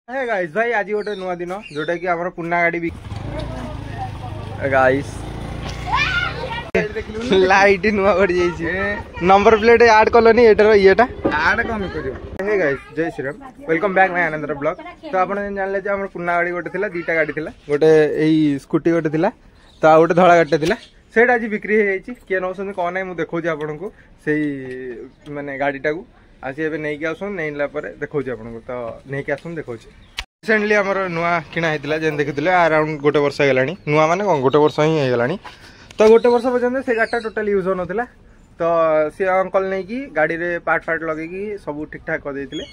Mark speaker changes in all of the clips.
Speaker 1: Hey guys भाई आज गोटे नुआ दिन जोटा कि हमर पुन्ना गाड़ी गाइस लाइट नुआ कर जाई नंबर प्लेट ऐड करलनी एटर येटा ऐड कम करियो। हे गाइस जय Shri Ram welcome back my another blog. तो आपन जानले जे हमर पुन्ना गाड़ी गोटे थिला दीटा गाड़ी थिला गोटे एई स्कूटी गोटे थिला तो आ गोटे धड़ा गाड़ी थिला सेट आज बिक्री हो जाई के नौसन कोन नै मु देखौ जे आपन को सेई माने गाड़ीटा को आसी एबे नै के आसन नैला पर देखौ जे आपन को तो नै के आसन देखौ जे रिसेंटली हमर नुआ किना हेतिला जेन देखिथिले अराउंड गोटे वर्ष हेलानी नुआ माने कोन गोटे वर्ष ही हेलानी तो गोटे वर्ष पर्यंत से गाड़ीटा टोटल यूज हो नथिला तो सी अंकल नै की गाड़ी रे पार्ट फार्ट लगे की सब ठीक ठाक कर देथिले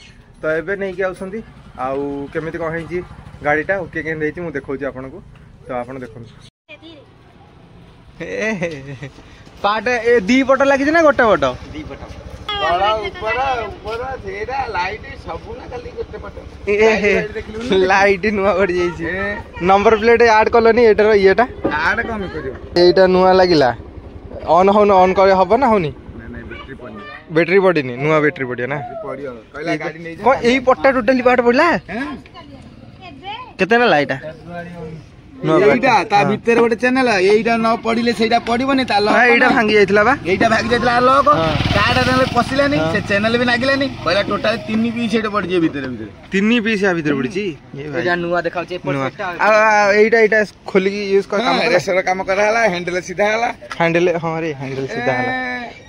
Speaker 1: तो एबे नै के आउसंती आउ केमिति कोन हेची गाड़ीटा ओके के देछि मु देखौ जे आपन को तो आपन देखन पार्ट ए दी पट लागि ना गोटे पट दी पट बड़ा ऊपर थेरा लाइट सब ना खाली गोटे पट लाइट नुआ कर जाई नंबर प्लेट ऐड करलनी एटर येटा ऐड कम करियो एटा नुआ लागिला ऑन ऑन करे हबो ना होनी बैटरी पड़नी नुआ बैटरी पड़िया ना पड़ियो कहला गाड़ी नै को एई पट्टा टोटली पार्ट पड़ला केतना लाइटा एइटा ता भीतर गोटे चैनल एइटा न पडिले सेइटा पडिबोनी ता लॉक एइटा भांगी जाइतला बा एइटा भांगी जाइतला लॉक काडा ने पसिलानी से चैनल भी लागिलानी पहिला टोटल 3 पीस एइटा पड़ जे भीतर 3 पीस आ भीतर पड़ची ये भाई एइटा नुआ देखाउ छे परफेक्ट आ एइटा खोली की यूज कर काम रेसर काम करा हला हैंडल सीधा हला हैंडल हां रे हैंडल सीधा हला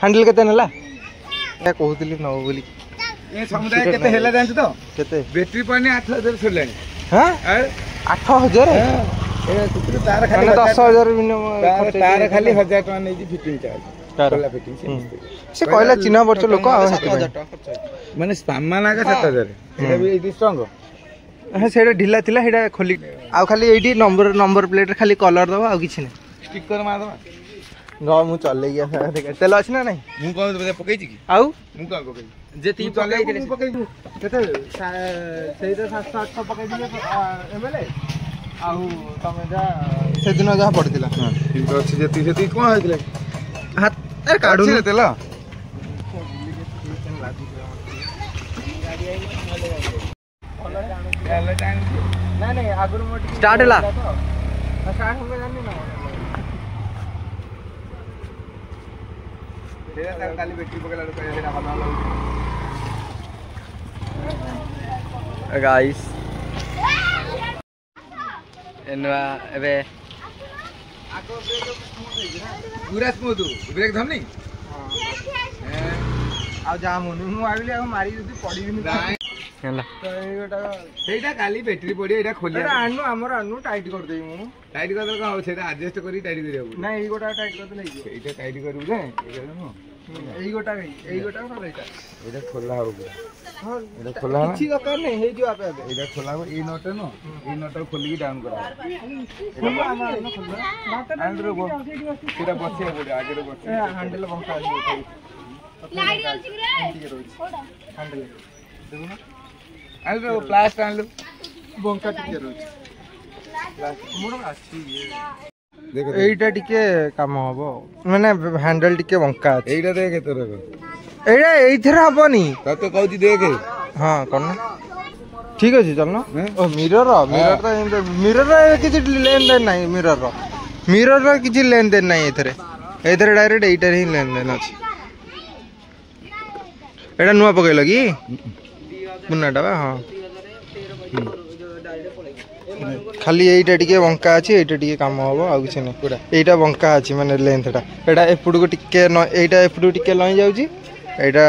Speaker 1: हैंडल केते नला ए कहउतली न बोली ए समुदाय केते हेला जानछ तो केते बैटरी पने 8000 छुलानी हां 8000 तार खाली 10000 तार खाली 1000 टका नै फिटिंग चार्ज तारला फिटिंग से कहला चिन्ह वर्ष लोक 7000 टका माने सामान आगे 7000 एटा भी इति स्ट्रांग हां सेटा ढिला थिला हेडा खोली आ खाली एडी नंबर प्लेट खाली कलर दबा आ किछ नै स्टिकर मार दबा न मु चले गया देख तेल अछि ना नहीं मु को पकई छी की आउ मु का पकई जे ती पकई दिले पकई केते सेइदा 700 800 पकई दिले एमएलए आउ तमे जा से दिन जा पड़तिला हां ठीक अछि जेती सेती कोन होइतिले हाथ ए काढू ने तेला ना नहीं आगुर मोटी स्टार्ट हला स्टार्ट होबे जानि ना तेरा काली बैटरी पकला तो एटा हला गाइस एनवा एबे आको पूरा स्मूथ ब्रेक धमनी हां आ जाम होनी मु आइले आ मारी जदी पड़ीबिनी हैला तो एटा सेटा खाली बैटरी पड़ी एटा खोलिया एटा आनु हमर आनु टाइट कर देई मु टाइट कर दे का सेटा एडजस्ट करी टाइट करियो ना एई गोटा टाइट कर दे नै एटा टाइट करू जे एई गोटा कर एटा एटा खोला हो हां एटा खोला ना किछि दरकार नै हे जो आपे एटा खोला ए नट न ए नट खोली की डाउन करा खोला हमर न खोला हैंडल रो सीधा बसिया पड़े आगे रो बसिया हैंडल बंका लाइट आछि रे कोडा हैंडल देखो ना आलो प्लास्ट आलो बंका टिके रोछ प्लास्ट मोर आछि देखो एइटा टिके काम हबो माने हैंडल टिके बंका अछि एइटा देखे तोर एइटा एइथरा हबोनी त कहउची देखे हां करना ठीक अछि चलना ओ मिरर तो मिरर किछि लेन देन नाही मिरर किछि लेन देन नाही एथरे डायरेक्ट एइटा ही लेन देन अछि एटा नुआ पकैलो की मुन्नाटा बा हां खाली एइटा टिके बंका अछि एइटा टिके काम हबो आ किछ नै पूरा एइटा बंका अछि माने लेंथटा एटा एपुड को टिके एइटा एपुड टिके लई जाउची एइटा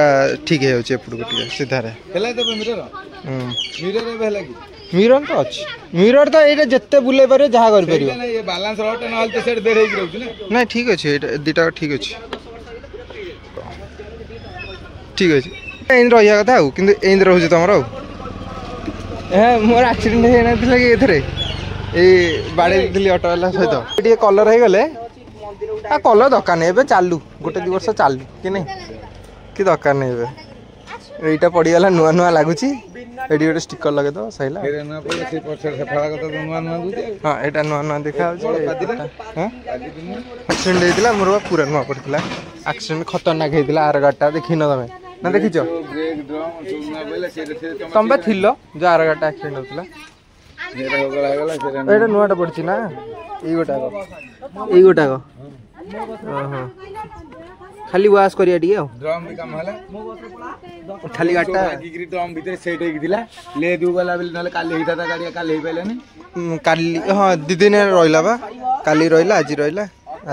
Speaker 1: ठीक हे जाउची एपुड को टिके सीधा रे हेला तो मिरर मिरर हेला की मिरर तो अछि मिरर तो एइटा जत्ते बुले पारे जहा कर परियो नै ये बैलेंस रोट न हल तो सेट बेर हेइ रहउची ना नै ठीक अछि एइटा दिटा ठीक अछि ठीक अछि एइन रहिया कथा हो किंतु एइन रहउची तमरो ए मोर एक्सीडेंट हे ना थिला कि एथरे ए बाडे दिली ऑटो वाला सहित एटी कलर हे गले आ कलर दरकार नै एबे चालू गोटे दि वर्ष चालू कि नै कि दरकार नै एबे एइटा पड़ी गला नुआ नुआ लागुची एटी गोटे स्टिकर लगे दो सहीला फेर ना पड़े से पछर से फळा कत नुआ नुआ दुते हां एटा नुआ नुआ देखा होची हां एक्सीडेंट हेतिला मोर पूरा नुआ पड़तिला एक्सीडेंट खतरनाक हेतिला आर गाटा देखि न तमे ना देखिछो ब्रेक ड्रम सुना बोले से
Speaker 2: तंबे थिलो जार गाटा एक्सीडेंट होतला
Speaker 1: एरा हो गला सेरा
Speaker 2: एटा नुआटा पड़छि ना ई गोटा को हां खाली वाश करिया टिके
Speaker 1: ड्रम भी काम हला
Speaker 2: खाली गाटा
Speaker 1: गिरी ड्रम भीतर सेट हेक दिला ले दू गला बेले नले काली हिता ता गाड़ी काली हे पाइलानी
Speaker 2: काली हां दि दिन रहिला बा काली रहिला आज रहिला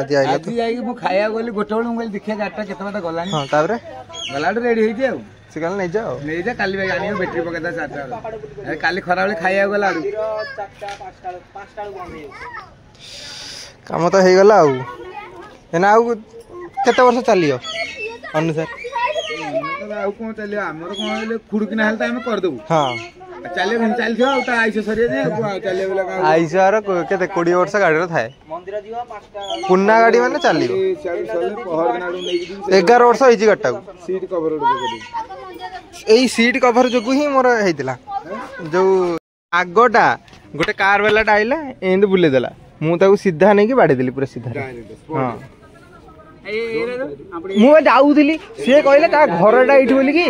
Speaker 2: आज आइला
Speaker 1: तो जाई मु खाया गोली गोटे बेल मोबाइल देखिया गाटा केते मता गलानी
Speaker 2: हां ताबरे
Speaker 1: गलाड रेडी हे जे
Speaker 2: से काल नै जाओ
Speaker 1: नै जा काली भाई आनी बैटरी पकेता 4टा अरे काली खरा बेले खाया गला 4टा 5टा बंद हे
Speaker 2: काम तो हे गला एना आउ केते वर्ष चलियो अनुसार
Speaker 1: आउ कोन चलियो हमर कोन ले खुडकी ना हल त हम कर देबू
Speaker 2: हां
Speaker 1: चलियो घन चल थियो त आइसो सरिया जे चलियो बेला का
Speaker 2: आइसर केते 20 वर्ष गाड़ी रो थाए मंदिर जीवा 5टा पुन्ना गाड़ी माने चलियो
Speaker 1: पहर नाडू नै
Speaker 2: 11 वर्ष होई जी गट्टा
Speaker 1: सीट कवर उड दे
Speaker 2: एई सीट कवर जोगु ही मोर हेतिला जो आगोटा गोटे कार वाला आइला एंद बुले देला मु ताको सीधा नै कि बाडी देली पूरा सीधा हां मु जाउदिली से कहले ता घरटा इठी बोली कि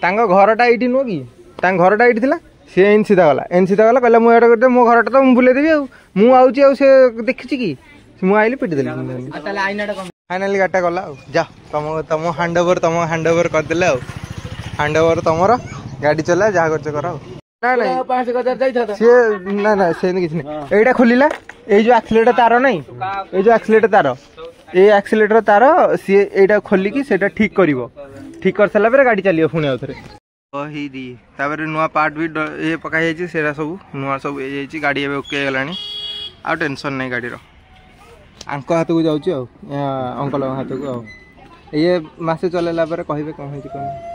Speaker 2: तांग घरटा इठी नो कि तांग घरटा इठी थिला से एन सीधा गला कहला मु एटा करते मो घरटा तो मु बुले देबी मु आउची आ से देखिछि कि मु आइली पिटी देली ताले आइनाटा फाइनली गाटा गला जा तम हैंडओवर कर देले हैंडओवर तमरो गाड़ी चला जा करछ करा ना ना
Speaker 1: 5000 जाई था
Speaker 2: से ना ना से किछ नै एटा खोलिला ए जो एक्सीलेटर तार नै ए जो एक्सीलेटर तार ए एक्सीलेटर तार सी एटा खोली कि सेटा ठीक करिवो ठीक कर सला पर गाड़ी चलियो पुणी आउथरे ओही दी तापर नुवा पार्ट भी ए पका जायछि सेरा सब नुवा सब ए जायछि गाड़ी एबे ओके गलानी आ टेंशन नै गाड़ी रो अंक हाथ को जाउछि अंकल हाथ को ये मासे चलेला पर कहिबे कोन होइछि कोन